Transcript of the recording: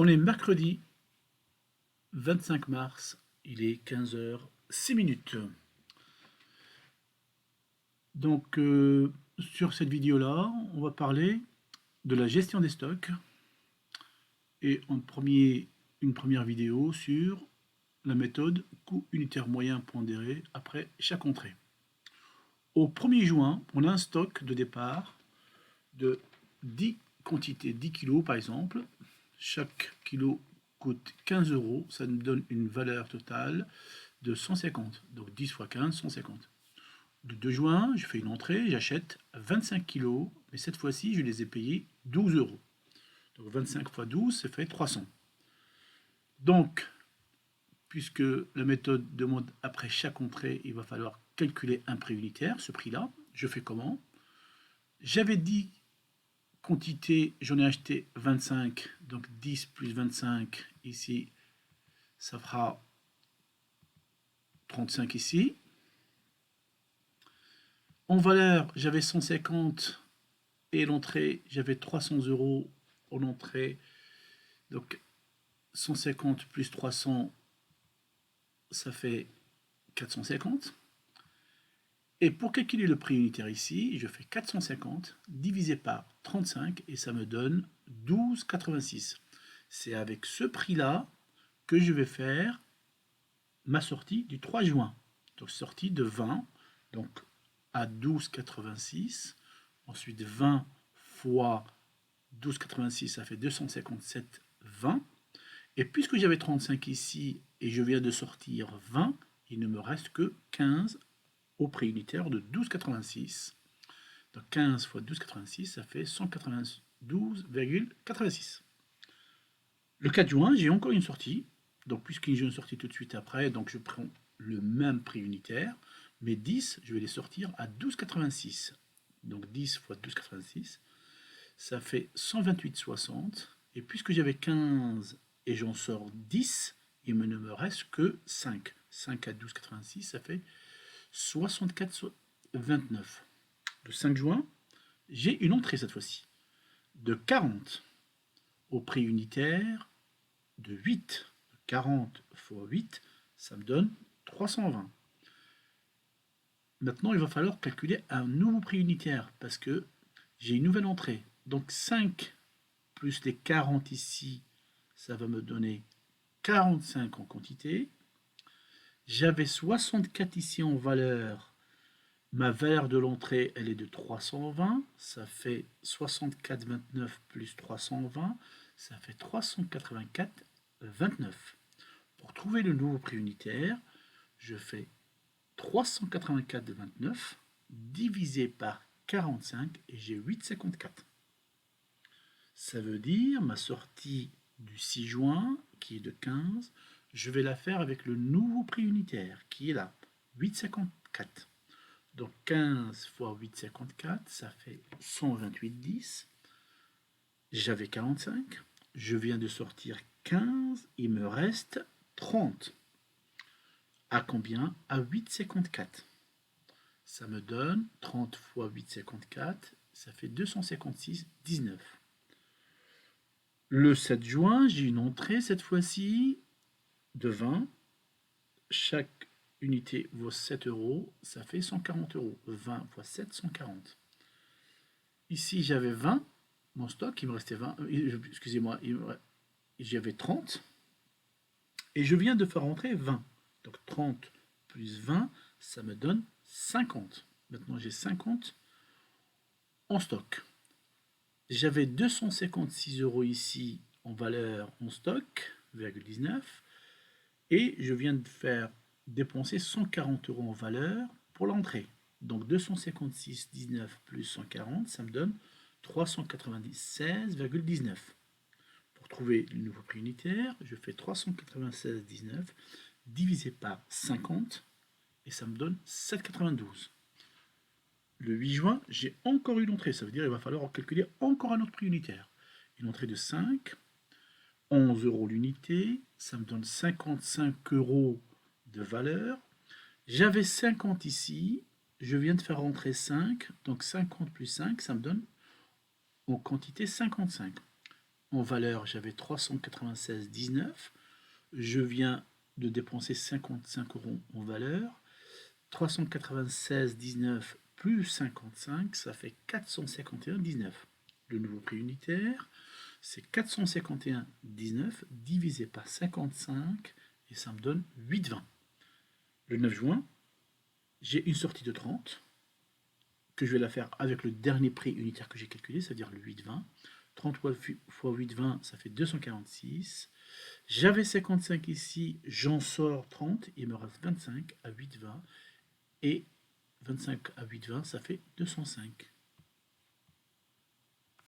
On est mercredi 25 mars, il est 15h06. Donc sur cette vidéo-là, on va parler de la gestion des stocks et une première vidéo sur la méthode coût unitaire moyen pondéré après chaque entrée. Au 1er juin, on a un stock de départ de 10 quantités, 10 kg par exemple. Chaque kilo coûte 15 euros, ça nous donne une valeur totale de 150. Donc 10 fois 15, 150. Le 2 juin, je fais une entrée, j'achète 25 kg, mais cette fois-ci, je les ai payés 12 euros. Donc 25 fois 12, ça fait 300. Donc, puisque la méthode demande après chaque entrée, il va falloir calculer un prix unitaire, ce prix-là. Je fais comment? J'avais dit quantité, j'en ai acheté 25, donc 10 plus 25 ici, ça fera 35 ici. En valeur, j'avais 150 et l'entrée, j'avais 300 euros en entrée. Donc 150 plus 300, ça fait 450. Et pour calculer le prix unitaire ici, je fais 450 divisé par 35 et ça me donne 12,86. C'est avec ce prix-là que je vais faire ma sortie du 3 juin. Donc sortie de 20, donc à 12,86. Ensuite 20 fois 12,86, ça fait 257,20. Et puisque j'avais 35 ici et je viens de sortir 20, il ne me reste que 15 au prix unitaire de 12,86. Donc 15 fois 12,86, ça fait 192,86. Le 4 juin, j'ai encore une sortie. Donc puisque j'ai une sortie tout de suite après, donc je prends le même prix unitaire. Mais 10, je vais les sortir à 12,86. Donc 10 fois 12,86, ça fait 128,60. Et puisque j'avais 15 et j'en sors 10, il ne me reste que 5. 5 à 12,86, ça fait 64,29. Le 5 juin, j'ai une entrée cette fois-ci de 40 au prix unitaire de 8. 40 fois 8, ça me donne 320. Maintenant, il va falloir calculer un nouveau prix unitaire parce que j'ai une nouvelle entrée. Donc 5 plus les 40 ici, ça va me donner 45 en quantité. J'avais 64 ici en valeur. Ma valeur de l'entrée, elle est de 320. Ça fait 64,29 plus 320. Ça fait 384,29. Pour trouver le nouveau prix unitaire, je fais 384,29 divisé par 45 et j'ai 8,54. Ça veut dire ma sortie du 6 juin, qui est de 15, je vais la faire avec le nouveau prix unitaire, qui est là, 8,54. Donc 15 fois 8,54, ça fait 128,10. J'avais 45, je viens de sortir 15, il me reste 30. À combien? À 8,54. Ça me donne 30 fois 8,54, ça fait 256,19. Le 7 juin, j'ai une entrée cette fois-ci de 20. Chaque unité vaut 7 euros, ça fait 140 euros. 20 fois 7, 140. Ici, j'avais 20, mon stock, il me restait 20, excusez-moi, j'avais 30. Et je viens de faire rentrer 20. Donc 30 plus 20, ça me donne 50. Maintenant, j'ai 50 en stock. J'avais 256 euros ici en valeur en stock, 0,19. Et je viens de faire dépenser 140 euros en valeur pour l'entrée. Donc 256,19 plus 140, ça me donne 396,19. Pour trouver le nouveau prix unitaire, je fais 396,19 divisé par 50 et ça me donne 7,92. Le 8 juin, j'ai encore une entrée, ça veut dire qu'il va falloir calculer encore un autre prix unitaire. Une entrée de 5, 11 euros l'unité, ça me donne 55 euros de valeur. J'avais 50 ici, je viens de faire rentrer 5, donc 50 plus 5, ça me donne en quantité 55. En valeur, j'avais 396,19. Je viens de dépenser 55 € en valeur. 396,19 plus 55, ça fait 451,19. Le nouveau prix unitaire, c'est 451,19 divisé par 55 et ça me donne 8,20. Le 9 juin, j'ai une sortie de 30 que je vais la faire avec le dernier prix unitaire que j'ai calculé, c'est-à-dire le 8,20. 30 fois 8,20, ça fait 246. J'avais 55 ici, j'en sors 30, il me reste 25 à 8,20. Et 25 à 8,20, ça fait 205.